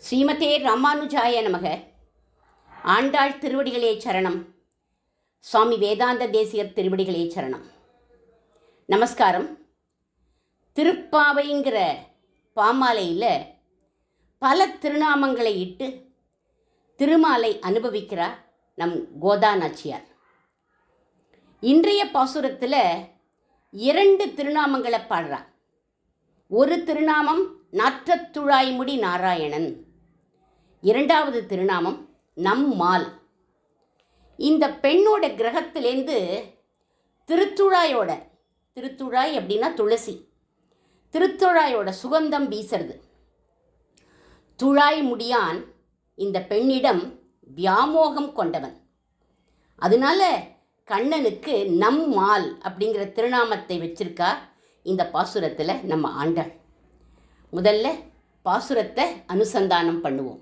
ஸ்ரீமதே ராமானுஜாய நமக. ஆண்டாள் திருவடிகளே சரணம். சுவாமி வேதாந்த தேசிகர் திருவடிகளே சரணம். நமஸ்காரம். திருப்பாவைங்கிற பாமாலையில் பல திருநாமங்களை இட்டு திருமாலை அனுபவிக்கிறார் நம் கோதா நாச்சியார். இன்றைய பாசுரத்தில் 2 திருநாமங்களை பாடுறார். ஒரு திருநாமம் நாற்றத்துழாய்முடி நாராயணன், 2வது திருநாமம் நம்மால். இந்த பெண்ணோட கிரகத்திலேருந்து திருத்துழாய் அப்படின்னா துளசி, திருத்துழாயோட சுகந்தம் வீசுறது. துழாய் முடியான் இந்த பெண்ணிடம் வியாமோகம் கொண்டவன். அதனால கண்ணனுக்கு நம்மால் அப்படிங்கிற திருநாமத்தை வச்சிருக்கா இந்த பாசுரத்தில் நம்ம ஆண்டாள். முதல்ல பாசுரத்தை அனுசந்தானம் பண்ணுவோம்.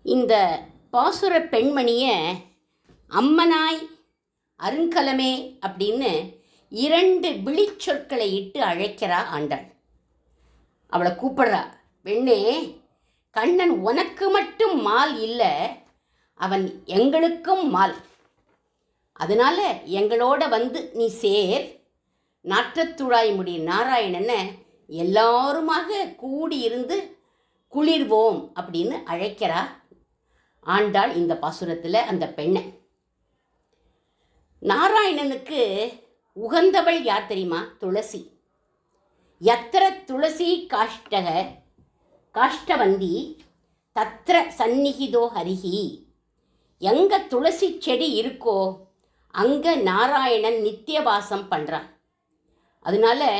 இந்த பாசுர பெண்மணியை அம்மனாய் அருங்கலமே அப்படின்னு 2 விழிச்சொற்களை இட்டு அழைக்கிறா ஆண்டாள். அவளை கூப்பிடுறா, பெண்ணே, கண்ணன் உனக்கு மட்டும் மால் இல்லை, அவன் எங்களுக்கும் மால். அதனால எங்களோட வந்து நீ சேர், நாற்றத்துழாய்முடி நாராயணனை எல்லாருமாக கூடியிருந்து குளிர்வோம் அப்படின்னு அழைக்கிறா ஆண்டாள் இந்த பாசுரத்தில் அந்த பெண்ணை. நாராயணனுக்கு உகந்தவள் யார் தெரியுமா? துளசி. யத்திர துளசி காஷ்டவந்தி தத்திர சந்நிகிதோ ஹரிஹி. எங்கே துளசி செடி இருக்கோ அங்கே நாராயணன் நித்தியவாசம் பண்ணுறான். அதனால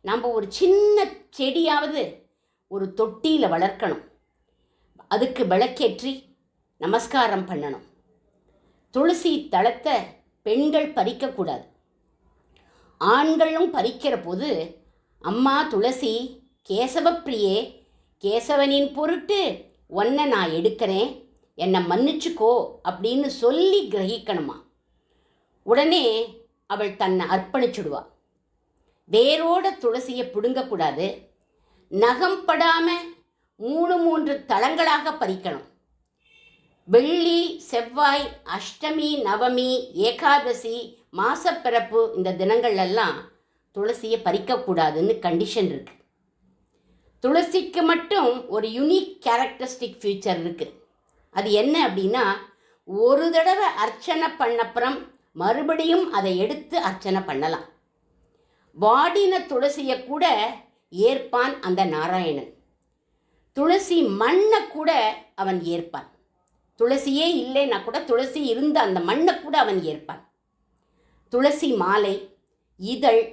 நம்ம ஒரு சின்ன செடியாவது ஒரு தொட்டியில் வளர்க்கணும், அதுக்கு விளக்கேற்றி நமஸ்காரம் பண்ணணும். துளசி தளத்தை பெண்கள் பறிக்கக்கூடாது, ஆண்களும் பறிக்கிற போது அம்மா துளசி, கேசவப்பிரியே, கேசவனின் பொருட்டு ஒன்றை நான் எடுக்கிறேன், என்னை மன்னிச்சுக்கோ அப்படின்னு சொல்லி கிரகிக்கணுமா. உடனே அவள் தன்னை அர்ப்பணிச்சுடுவா. வேரோட துளசியை பிடுங்கக்கூடாது, நகம் படாமல் 3 தளங்களாக பறிக்கணும். வெள்ளி, செவ்வாய், அஷ்டமி, நவமி, ஏகாதசி, மாசப்பிறப்பு இந்த தினங்கள்லாம் துளசியை பறிக்கக்கூடாதுன்னு கண்டிஷன் இருக்குது. துளசிக்கு மட்டும் ஒரு யூனிக் கேரக்டரிஸ்டிக் ஃபீச்சர் இருக்குது. அது என்ன அப்படின்னா, ஒரு தடவை அர்ச்சனை பண்ணப்புறம் மறுபடியும் அதை எடுத்து அர்ச்சனை பண்ணலாம். வாடின துளசியை கூட ஏற்பான் அந்த நாராயணன். துளசி மண்ணை கூட அவன் ஏற்பான். துளசியே இல்லைன்னா கூட துளசி இருந்த அந்த மண்ணை கூட அவன் ஏற்பான். துளசி மாலை, இதழ்,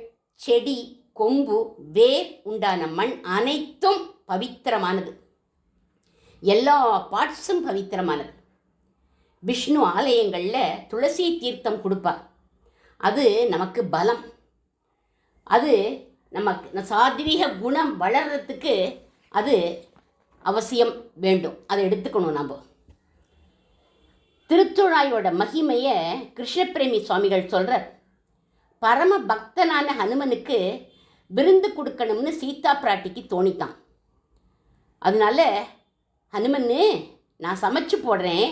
செடி, கொம்பு, வேர் உண்டான மண் அனைத்தும் பவித்திரமானது. எல்லா பார்ட்ஸும் பவித்திரமானது. விஷ்ணு ஆலயங்களில் துளசி தீர்த்தம் கொடுப்பா. அது நமக்கு பலம். அது நமக்கு சாத்வீக குணம் வளர்கிறதுக்கு அது அவசியம் வேண்டும். அதை எடுத்துக்கணும். நம்ம திருத்துழாயோட மகிமையை கிருஷ்ணபிரேமி சுவாமிகள் சொல்கிறார். பரம பக்தனான ஹனுமனுக்கு விருந்து கொடுக்கணும்னு சீதா பிராட்டிக்கு தோணித்தான். அதனால, ஹனுமன்னு, நான் சமைச்சு போடுறேன்,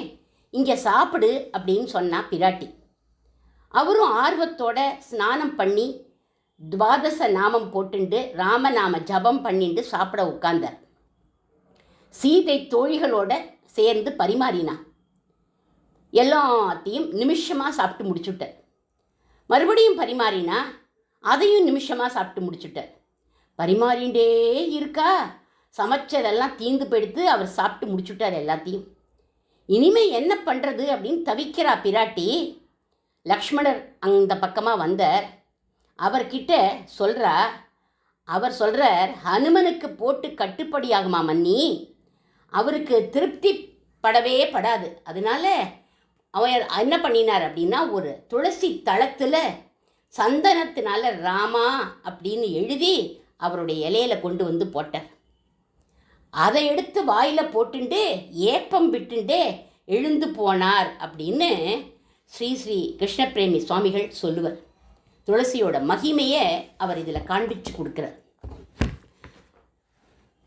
இங்கே சாப்பிடு அப்படின்னு சொன்னா பிராட்டி. அவரும் ஆர்வத்தோட ஸ்நானம் பண்ணி துவாதச நாமம் போட்டுண்டு ராமநாம ஜபம் பண்ணிட்டு சாப்பிட உட்கார்ந்தார். சீதை தோழிகளோட சேர்ந்து பரிமாறினான். எல்லாத்தையும் நிமிஷமாக சாப்பிட்டு முடிச்சுட்டார். மறுபடியும் பரிமாறினா அதையும் நிமிஷமாக சாப்பிட்டு முடிச்சுட்டார். பரிமாறிண்டே இருக்கா, சமைச்சதெல்லாம் தீந்து போயிடுத்து. அவர் சாப்பிட்டு முடிச்சுட்டார் எல்லாத்தையும். இனிமேல் என்ன பண்ணுறது அப்படின்னு தவிக்கிறா பிராட்டி. லக்ஷ்மணர் அந்த பக்கமாக வந்தார். அவர்கிட்ட சொல்கிறா, அவர் சொல்கிறார், ஹனுமனுக்கு போட்டு கட்டுப்படியாகுமா மன்னி, அவருக்கு திருப்தி படவே படாது. அதனால அவர் என்ன பண்ணினார் அப்படின்னா, ஒரு துளசி தளத்தில் சந்தனத்தினால ராமா அப்படின்னு எழுதி அவருடைய இலையில கொண்டு வந்து போட்டார். அதை எடுத்து வாயில் போட்டுண்டு ஏப்பம் விட்டுண்டே எழுந்து போனார் அப்படின்னு ஸ்ரீ ஸ்ரீ கிருஷ்ணபிரேமி சுவாமிகள் சொல்லுவார். துளசியோட மகிமையை அவர் இதில் காண்பிச்சு கொடுக்குறார்.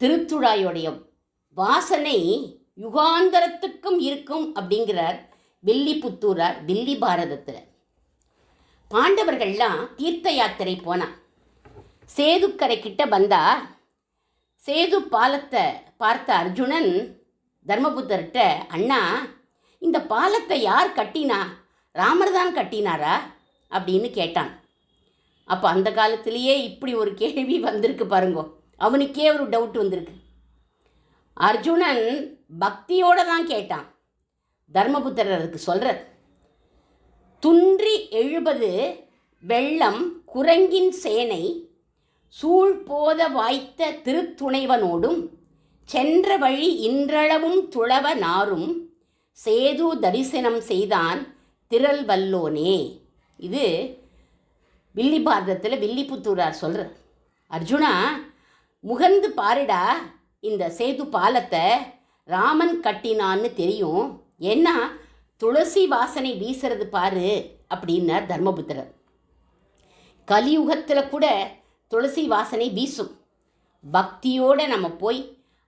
திருத்துழாயோடைய வாசனை யுகாந்தரத்துக்கும் இருக்கும் அப்படிங்கிறார் வில்லிபுத்தூரார் வில்லி பாரதத்தில். பாண்டவர்கள்லாம் தீர்த்த யாத்திரை போனான். சேதுக்கரை கிட்ட வந்தா சேது பாலத்தை பார்த்த அர்ஜுனன் தர்மபுத்தர்கிட்ட, அண்ணா இந்த பாலத்தை யார் கட்டினா, ராமர் தான் கட்டினாரா அப்படின்னு கேட்டான். அப்போ அந்த காலத்திலேயே இப்படி ஒரு கேள்வி வந்திருக்கு பாருங்கோ, அவனுக்கே ஒரு டவுட் வந்திருக்கு. அர்ஜுனன் பக்தியோடு தான் கேட்டான். தர்மபுத்தர் அதுக்கு சொல்கிறார், துன்றி எழுபது வெள்ளம் குரங்கின் சேனை சூழ்போத வாய்த்த திருத்துணைவனோடும் சென்ற வழி இன்றளவும் துளவ நாரும் சேது தரிசனம் செய்தான் திரள் வல்லோனே. இது வில்லி பாரதத்தில் வில்லிபுத்தூரார் சொல்கிறார். அர்ஜுனா, முகந்து பாருடா, இந்த சேது பாலத்தை ராமன் கட்டினான்னு தெரியும், ஏன்னா துளசி வாசனை வீசுறது பாரு அப்படின்னார் தர்மபுத்திரர். கலியுகத்தில் கூட துளசி வாசனை வீசும். பக்தியோடு நம்ம போய்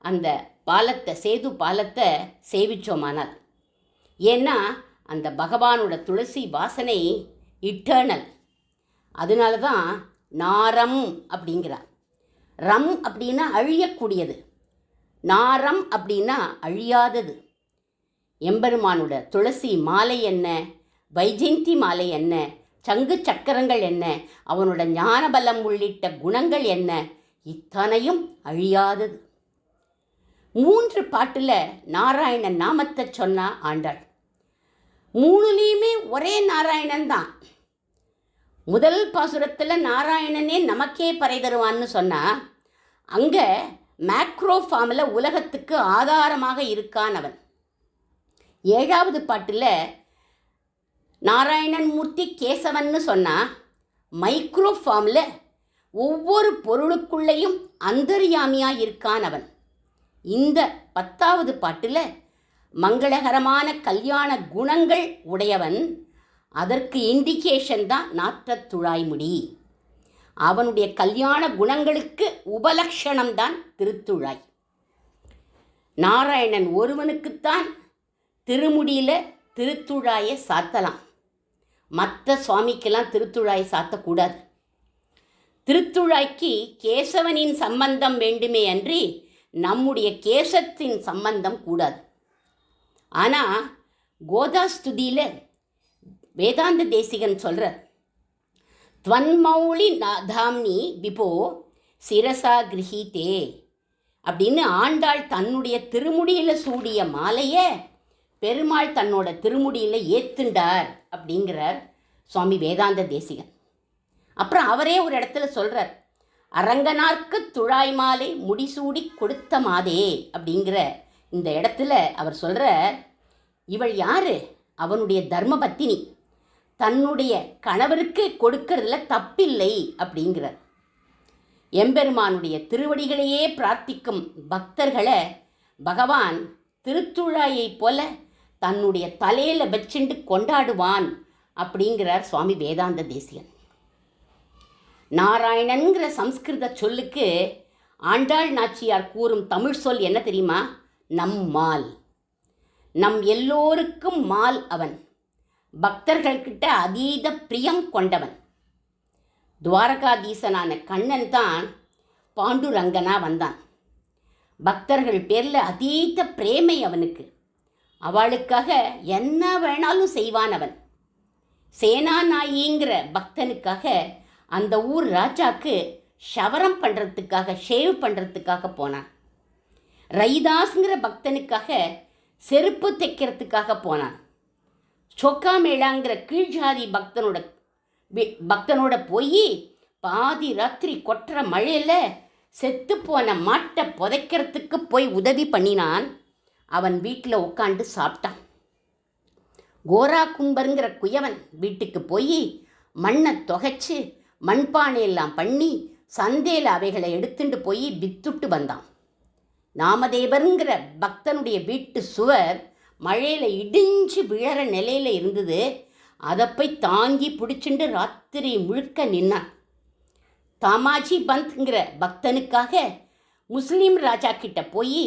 அந்த பாலத்தை, சேது பாலத்தை சேவிச்சோமானால், ஏன்னா அந்த பகவானோட துளசி வாசனை இட்டர்னல். அதனால தான் நாரம் அப்படிங்கிறார். ரம் அப்படின்னா அழியக்கூடியது, நாரம் அப்படின்னா அழியாதது. எம்பெருமானோட துளசி மாலை என்ன, வைஜெயந்தி மாலை என்ன, சங்கு சக்கரங்கள் என்ன, அவனோட ஞானபலம் உள்ளிட்ட குணங்கள் என்ன, இத்தனையும் அழியாதது. 3 பாட்டில் நாராயணன் நாமத்தை சொன்னா ஆண்டாள். 3லேயுமே ஒரே நாராயணன் தான். முதல் பாசுரத்தில் நாராயணனே நமக்கே பறை தருவான்னு சொன்னால், அங்கே மேக்ரோ ஃபார்மில் உலகத்துக்கு ஆதாரமாக இருக்கான் அவன். 7வது பாட்டில் நாராயணன் மூர்த்தி கேசவன்னு சொன்னால், மைக்ரோ ஃபார்மில் ஒவ்வொரு பொருளுக்குள்ளேயும் அந்தர்யாமியாக இருக்கான் அவன். இந்த 10வது பாட்டில் மங்களகரமான கல்யாண குணங்கள் உடையவன். அதற்கு இண்டிகேஷன் தான் நாற்றத்துழாய்முடி. அவனுடைய கல்யாண குணங்களுக்கு உபலக்ஷணம்தான் திருத்துழாய். நாராயணன் ஒருவனுக்குத்தான் திருமுடியில் திருத்துழாயை சாத்தலாம், மற்ற சுவாமிக்கெல்லாம் திருத்துழாயை சாத்தக்கூடாது. திருத்துழாய்க்கு கேசவனின் சம்பந்தம் வேண்டுமே அன்றி நம்முடைய கேசத்தின் சம்பந்தம் கூடாது. ஆனால் கோதாஸ்துதியில் வேதாந்த தேசிகன் சொல்கிறார், துவன்மௌளி நாதாம்னி விபோ சிரசா கிரஹீதே அப்படின்னு ஆண்டாள் தன்னுடைய திருமுடியில் சூடிய மாலையை பெருமாள் தன்னோட திருமுடியில் ஏத்துண்டார் அப்படிங்கிறார் சுவாமி வேதாந்த தேசிகன். அப்புறம் அவரே ஒரு இடத்துல சொல்கிறார், அரங்கனார்க்கு துழாய் மாலை முடிசூடி கொடுத்த மாதே அப்படிங்கிற இந்த இடத்துல அவர் சொல்கிறார், இவள் யார், அவனுடைய தர்மபத்தினி, தன்னுடைய கணவருக்கு கொடுக்கறதுல தப்பில்லை அப்படிங்கிறார். எம்பெருமானுடைய திருவடிகளையே பிரார்த்திக்கும் பக்தர்களை பகவான் திருத்துழாயைப் போல தன்னுடைய தலையில் வச்சுண்டு கொண்டாடுவான் அப்படிங்கிறார் சுவாமி வேதாந்த தேசிகன். நாராயணன்கிற சம்ஸ்கிருத சொல்லுக்கு ஆண்டாள் நாச்சியார் கூறும் தமிழ் சொல் என்ன தெரியுமா? நம்மால். நம் எல்லோருக்கும் மால் அவன். பக்தர்கள்கிட்ட அதீத பிரியம் கொண்டவன். துவாரகாதீசனான கண்ணன் தான் பாண்டுரங்கனா வந்தான். பக்தர்கள் பேரில் அதீத பிரேமை அவனுக்கு. அவளுக்காக என்ன வேணாலும் செய்வான் அவன். சேனாநாயிங்கிற பக்தனுக்காக அந்த ஊர் ராஜாக்கு ஷவரம் பண்ணுறதுக்காக, ஷேவ் பண்ணுறதுக்காக போனான். ரைதாஸுங்கிற பக்தனுக்காக செருப்பு தைக்கிறதுக்காக போனான். சொக்கா மேளாங்கிற கீழ்ஜாதி பக்தனோட போய் பாதி ராத்திரி கொட்டுற மழையில் செத்துப்போன மாட்டை புதைக்கிறதுக்கு போய் உதவி பண்ணினான். அவன் வீட்டில் உட்காந்து சாப்பிட்டான். கோரா கும்பருங்கிற குயவன் வீட்டுக்கு போய் மண்ணை தொகைச்சு மண்பானையெல்லாம் பண்ணி சந்தையில் அவைகளை எடுத்துட்டு போய் வித்துட்டு வந்தான். நாமதேவருங்கிற பக்தனுடைய வீட்டு சுவர் மழையில் இடிஞ்சு விழற நிலையில் இருந்தது. அதை போய் தாங்கி பிடிச்சிண்டு ராத்திரி முழுக்க நின்னான். தாமாஜி பந்த்ங்கிற பக்தனுக்காக முஸ்லீம் ராஜா கிட்ட போய்,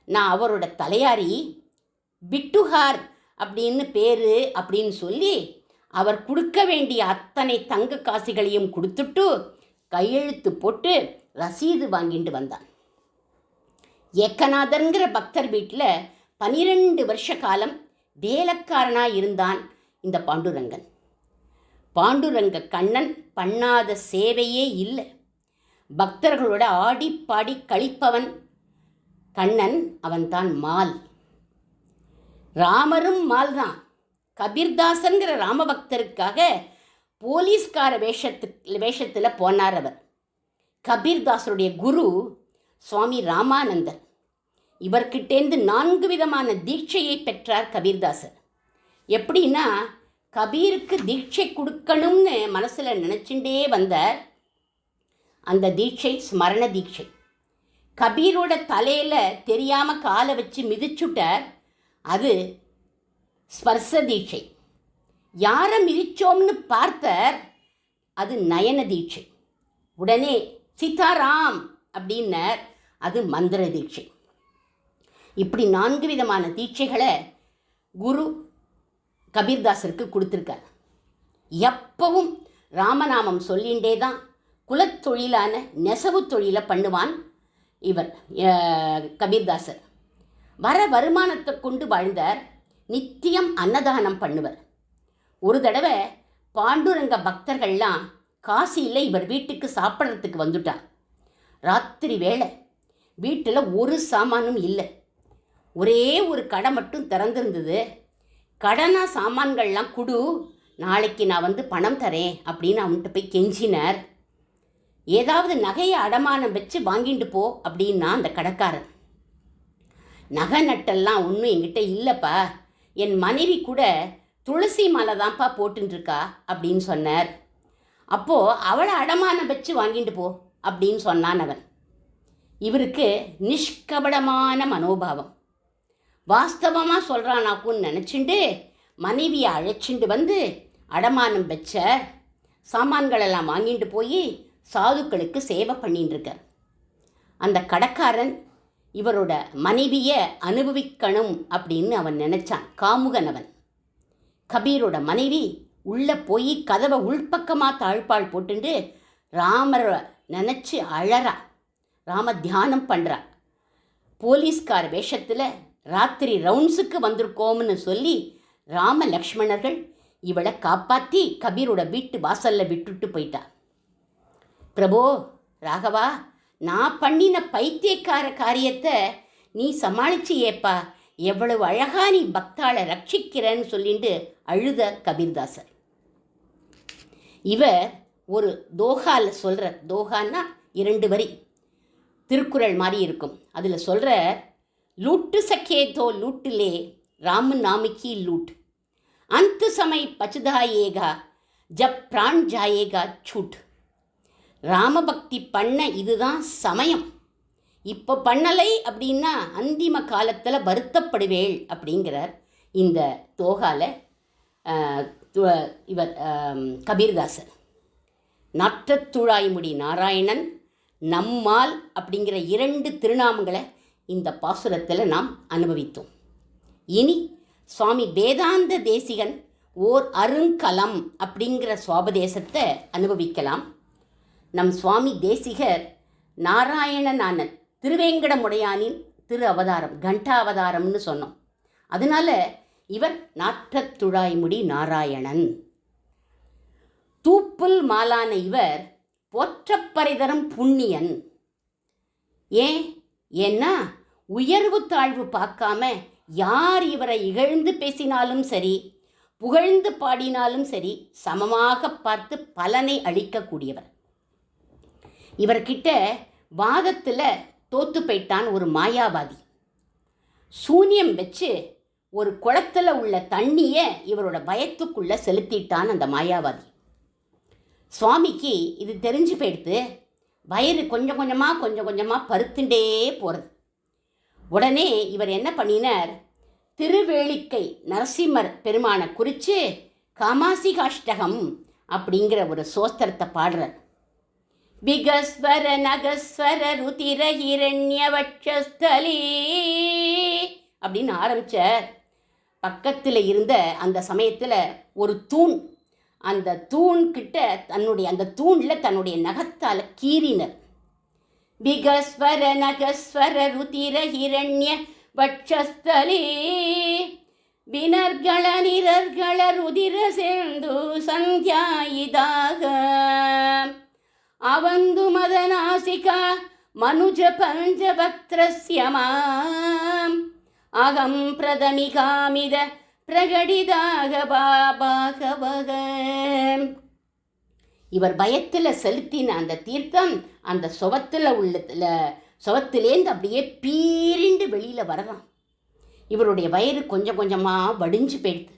நான் அவரோட தலையாரி பிட்டுஹார் அப்படின்னு பேர் அப்படின்னு சொல்லி அவர் கொடுக்க வேண்டிய அத்தனை தங்க காசுகளையும் கொடுத்துட்டு கையெழுத்து போட்டு ரசீது வாங்கிட்டு வந்தான். ஏக்கநாதர்ங்கிற பக்தர் வீட்டில் 12 வருஷ காலம் வேலைக்காரனாக இருந்தான் இந்த பாண்டுரங்கன். பாண்டுரங்க கண்ணன் பண்ணாத சேவையே இல்லை. பக்தர்களோட ஆடி பாடி கழிப்பவன் கண்ணன். அவன்தான் மால். ராமரும் மால் தான். கபீர்தாசன்கிற ராமபக்தருக்காக போலீஸ்கார வேஷத்தில் போனார் அவர். கபீர்தாசருடைய குரு சுவாமி ராமானந்தர். இவர்கிட்டேருந்து 4 விதமான தீட்சையை பெற்றார் கபீர்தாசர். எப்படின்னா, கபீருக்கு தீட்சை கொடுக்கணும்னு மனசில் நினச்சிண்டே வந்தார். அந்த தீட்சை ஸ்மரண தீட்சை. கபீரோட தலையில் தெரியாமல் காலை வச்சு மிதிச்சுட்டார். அது ஸ்பர்ச தீட்சை. யாரை மிதிச்சோம்னு பார்த்தார். அது நயன தீட்சை. உடனே சீதாராம் அப்படின்னார். அது மந்திர தீட்சை. இப்படி 4 விதமான தீட்சைகளை குரு கபீர்தாசருக்கு கொடுத்துருக்கார். எப்பவும் ராமநாமம் சொல்லிகிட்டே தான் குலத்தொழிலான நெசவு தொழிலை பண்ணுவான் இவர் கபீர்தாசர். வர வருமானத்தை கொண்டு வாழ்ந்தார். நித்தியம் அன்னதானம் பண்ணுவர். ஒரு தடவை பாண்டுரங்க பக்தர்கள்லாம் காசியில் இவர் வீட்டுக்கு சாப்பிட்றதுக்கு வந்துட்டார். ராத்திரி வேளை. வீட்டில் ஒரு சாமானும் இல்லை. ஒரே ஒரு கடை மட்டும் திறந்திருந்தது. கடனா சாமான்கள்லாம் கொடு, நாளைக்கு நான் வந்து பணம் தரேன் அப்படின்னு அவன்கிட்ட போய் கெஞ்சினார். ஏதாவது நகையை அடமானம் வச்சு வாங்கிட்டு போ அப்படின்னா அந்த கடைக்காரன், நகை நட்டெல்லாம் ஒன்றும் என்கிட்ட இல்லைப்பா, என் மனைவி கூட துளசி மாலை தான்ப்பா போட்டுருக்கா அப்படின்னு சொன்னார். அப்போது அவளை அடமானம் வச்சு வாங்கிட்டு போ அப்படின்னு சொன்னான் அவன். இவருக்கு நிஷ்கபடமான மனோபாவம். வாஸ்தவமாக சொல்கிறானாக்குன்னு நினச்சிண்டு மனைவியை அழைச்சிண்டு வந்து அடமானம் வச்ச சாமான்களெல்லாம் வாங்கிட்டு போய் சாதுக்களுக்கு சேவை பண்ணின்னு இருக்கார். அந்த கடைக்காரன் இவரோட மனைவியை அனுபவிக்கணும் அப்படின்னு அவன் நினச்சான். காமுகன் அவன். கபீரோட மனைவி உள்ளே போய் கதவை உள்பக்கமாக தாழ்பால் போட்டுண்டு ராமரை நினச்சி அழறா. ராம தியானம் பண்ணுறா. போலீஸ்கார வேஷத்தில் ராத்திரி ரவுண்ட்ஸுக்கு வந்திருக்கோம்னு சொல்லி ராம லக்ஷ்மணர்கள் இவளை காப்பாற்றி கபீரோட வீட்டு வாசலில் விட்டுட்டு போயிட்டா. பிரபோ ராகவா, நான் பண்ணின பைத்தியக்கார காரியத்தை நீ சமாளிச்சியேப்பா, எவ்வளவு அழகா நீ பக்தாளை ரட்சிக்கிறன்னு சொல்லிட்டு அழுத கபீர்தாசர். இவர் ஒரு தோகால சொல்கிற, தோகான்னா 2 வரி திருக்குறள் மாதிரி இருக்கும். அதில் சொல்கிற, லூட்டு சக்கே தோ லூட்டுலே ராம நாமிக்கி லூட், அந்த சமய் பச்சுதாயேகா ஜப் பிரான் ஜாயேகா சூட். ராமபக்தி பண்ண இதுதான் சமயம். இப்போ பண்ணலை அப்படின்னா அந்திம காலத்தில் வருத்தப்படுவேள் அப்படிங்கிறார் இந்த தோகால இவர் கபீர்தாசர். நாற்றத்துழாய்முடி நாராயணன், நம்மால் அப்படிங்கிற 2 திருநாமங்களை இந்த பாசுரத்தில் நாம் அனுபவித்தோம். இனி சுவாமி வேதாந்த தேசிகன் ஓர் அருங்கலம் அப்படிங்கிற சுவாபதேசத்தை அனுபவிக்கலாம். நம் சுவாமி தேசிகர் நாராயணனான திருவேங்கடமுடையானின் திரு அவதாரம், கண்டாவதாரம்னு சொன்னோம். அதனால் இவர் நாற்றத்துழாய்முடி நாராயணன். தூப்புல் மாலான இவர் போற்றப்பறை தரும் புண்ணியன். ஏன்னா உயர்வு தாழ்வு பார்க்காம யார் இவரை இகழ்ந்து பேசினாலும் சரி, புகழ்ந்து பாடினாலும் சரி, சமமாக பார்த்து பலனை அளிக்கக்கூடியவர். இவர்கிட்ட வாதத்தில் தோத்து போயிட்டான் ஒரு மாயாவாதி. சூனியம் வச்சு ஒரு குளத்தில் உள்ள தண்ணியை இவரோட வயத்துக்குள்ளே செலுத்திட்டான் அந்த மாயாவாதி. சுவாமிக்கு இது தெரிஞ்சு போயிடுத்து. வயிறு கொஞ்சம் கொஞ்சமாக பருத்துண்டே போகிறது. உடனே இவர் என்ன பண்ணினார், திருவேளிக்கை நரசிம்மர் பெருமானை குறித்து காமாசிகாஷ்டகம் அப்படிங்கிற ஒரு சோஸ்திரத்தை பாடுறார். விகஸ்வர நகஸ்வர ருதிர ஹிரண்யவட்சஸ்தலி அப்படின்னு ஆரம்பித்தார். பக்கத்தில் இருந்த அந்த சமயத்தில் ஒரு தூண், அந்த தூண்கிட்ட அந்த தூணில் தன்னுடைய நகத்தால் கீறினர். விகஸ்வர நகஸ்வர ருதிர ஹிரண்ய வட்சஸ்தலி வினர்கள நிரர்கள ருதிர சேந்து சந்தியாயிதாக அವಂದು ಮದನಾಸಿಕಾ ಮನುಜ ಪಂಚಭಕ್ತ್ರಸ್ಯಮಾಂ ಅಹಂ ಪ್ರಥಮಿಕಾಮಿದ பிரகடிதாக பாபாகவக. இவர் பயத்தில் செலுத்தின அந்த தீர்த்தம் அந்த சுவத்திலேருந்து அப்படியே பீரிண்டு வெளியில் வரலாம். இவருடைய வயிறு கொஞ்சம் கொஞ்சமாக வடிஞ்சு போயிடுது.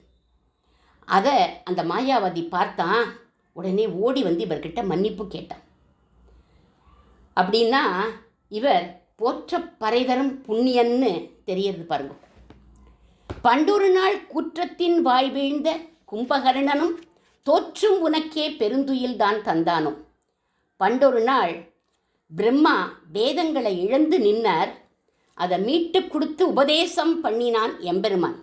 அதை அந்த மாயாவதி பார்த்தான். உடனே ஓடி வந்து இவர்கிட்ட மன்னிப்பு கேட்டான். அப்படின்னா இவர் போற்ற பறைதரும் புண்ணியன்னு தெரியறது பாருங்க. பண்டொரு நாள் குற்றத்தின் வாய் வீழ்ந்த கும்பகர்ணனும் தோற்றும் உனக்கே பெருந்துயில்தான் தந்தானோ. பண்டொரு நாள் பிரம்மா வேதங்களை இழந்து நின்னார். அதை மீட்டு கொடுத்து உபதேசம் பண்ணினான் எம்பெருமான்.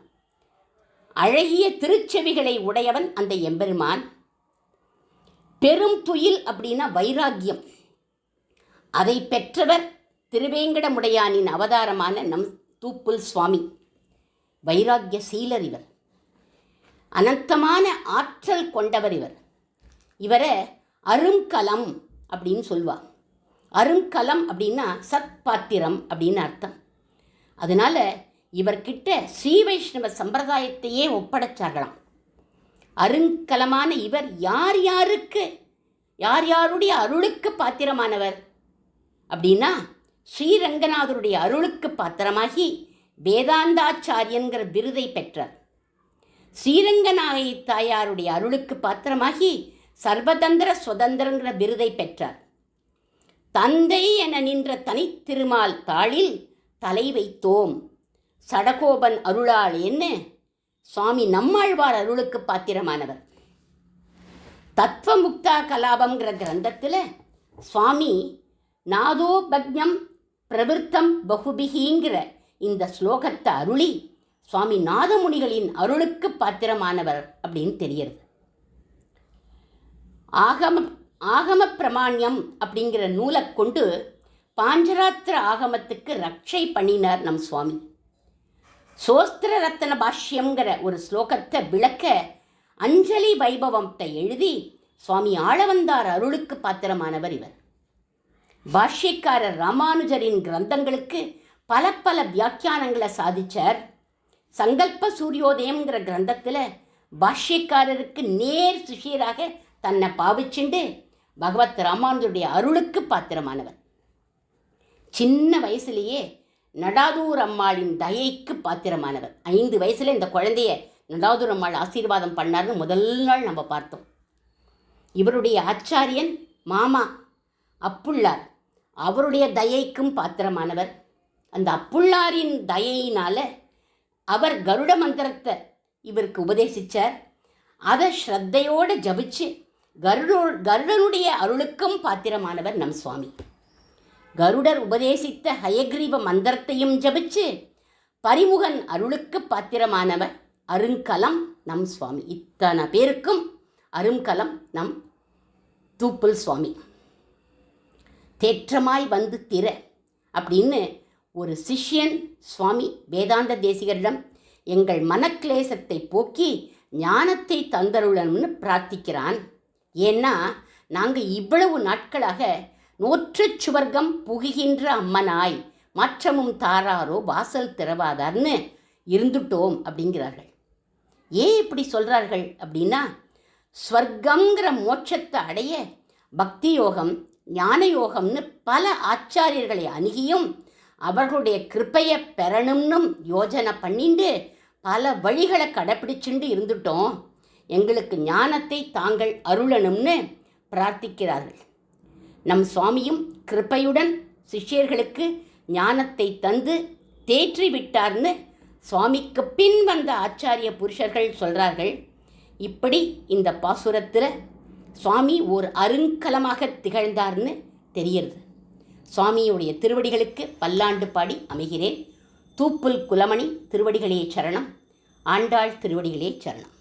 அழகிய திருச்செவிகளை உடையவன் அந்த எம்பெருமான். பெரும் துயில் அப்படின்னா வைராக்கியம், அதை பெற்றவர் திருவேங்கடமுடையானின் அவதாரமான நம் தூப்புல் சுவாமி. வைராக்கிய சீலர் இவர். அனந்தமான ஆற்றல் கொண்டவர் இவர். இவரை அருங்கலம் அப்படின்னு சொல்வார். அருங்கலம் அப்படின்னா சத்பாத்திரம் அப்படின்னு அர்த்தம். அதனால இவர்கிட்ட ஸ்ரீ வைஷ்ணவ சம்பிரதாயத்தையே ஒப்படைச்சார்களாம். அருங்கலமான இவர் யாருடைய அருளுக்கு பாத்திரமானவர் அப்படின்னா ஸ்ரீரங்கநாதருடைய அருளுக்கு பாத்திரமாகி வேதாந்தாச்சாரியன்கிற விருதை பெற்றார். ஸ்ரீரங்கநாயகி தாயாருடைய அருளுக்கு பாத்திரமாகி சர்வதந்திர சுதந்திரங்கிற விருதை பெற்றார். தந்தை என நின்ற தனித்திருமால் தாளில் தலை வைத்தோம் சடகோபன் அருளால் என்ன சுவாமி நம்மாழ்வார் அருளுக்கு பாத்திரமானவர். தத்வமுக்தா கலாபங்கிற கிரந்தத்தில் சுவாமி நாதோ பக்ஞம் பிரவிற்த்தம் பகுபிகிங்கிற இந்த ஸ்லோகத்தை அருளி சுவாமி நாதமுனிகளின் அருளுக்கு பாத்திரமானவர் அப்படின்னு தெரிகிறது. ஆகம பிரமாண்யம் அப்படிங்கிற நூலை கொண்டு பாஞ்சராத்திர ஆகமத்துக்கு ரட்சை பண்ணினார் நம் சுவாமி. சோஸ்திர ரத்தன பாஷ்யங்கிற ஒரு ஸ்லோகத்தை விளக்க அஞ்சலி வைபவத்தை எழுதி சுவாமி ஆளவந்தார் அருளுக்கு பாத்திரமானவர் இவர். பாஷ்யக்காரர் ராமானுஜரின் கிரந்தங்களுக்கு பல வியாக்கியானங்களை சாதிச்சார். சங்கல்ப சூரியோதயம்ங்கிற கிரந்தத்தில் பாஷ்யக்காரருக்கு நேர் சிஷியராக தன்னை பாவிச்சுண்டு பகவத் ராமானுஜருடைய அருளுக்கு பாத்திரமானவர். சின்ன வயசுலேயே நடாதூர் அம்மாளின் தயைக்கு பாத்திரமானவர். 5 வயசில் இந்த குழந்தைய நடாதூர் அம்மாள் ஆசீர்வாதம் பண்ணார்னு முதல் நாள் நம்ம பார்த்தோம். இவருடைய ஆச்சாரியன் மாமா அப்புள்ளார், அவருடைய தயைக்கும் பாத்திரமானவர். அந்த அப்புள்ளாரின் தயையினால் அவர் கருட மந்திரத்தை இவருக்கு உபதேசித்தார். அதை ஸ்ரத்தையோடு ஜபிச்சு கருடனுடைய அருளுக்கும் பாத்திரமானவர் நம் சுவாமி. கருடர் உபதேசித்த ஹயக்ரீவ மந்திரத்தையும் ஜபிச்சு பரிமுகன் அருளுக்கு பாத்திரமானவர் அருங்கலம் நம் சுவாமி. இத்தனை பேருக்கும் அருங்கலம் நம் தூப்புல் சுவாமி. தேற்றமாய் வந்து திற அப்படின்னு ஒரு சிஷ்யன் சுவாமி வேதாந்த தேசிகரிடம் எங்கள் மனக்லேசத்தை போக்கி ஞானத்தை தந்தருளணும்னு பிரார்த்திக்கிறான். ஏன்னா நாங்கள் இவ்வளவு நாட்களாக நோற்றுச் சுவர்க்கம் புகுகின்ற அம்மனாய் மாற்றமும் தாராரோ வாசல் திறவாதார்னு இருந்துட்டோம் அப்படிங்கிறார்கள். ஏன் இப்படி சொல்கிறார்கள் அப்படின்னா ஸ்வர்க்கங்கிற மோட்சத்தை அடைய பக்தி யோகம் ஞானயோகம்னு பல ஆச்சாரியர்களை அணுகியும் அவர்களுடைய கிருப்பையை பெறணும்னும் யோஜனை பண்ணிண்டு பல வழிகளை கடைப்பிடிச்சுண்டு இருந்துட்டோம். எங்களுக்கு ஞானத்தை தாங்கள் அருளணும்னு பிரார்த்திக்கிறார்கள். நம் சுவாமியும் கிருப்பையுடன் சிஷ்யர்களுக்கு ஞானத்தை தந்து தேற்றி விட்டார்னு சுவாமிக்கு பின் வந்த ஆச்சாரிய புருஷர்கள் சொல்கிறார்கள். இப்படி இந்த பாசுரத்தில் சுவாமி ஒரு அருங்கலமாக திகழ்ந்தார்னு தெரிகிறது. சுவாமியுடைய திருவடிகளுக்கு பல்லாண்டு பாடி அமைகிறேன். தூப்புல் குலமணி திருவடிகளே சரணம். ஆண்டாள் திருவடிகளே சரணம்.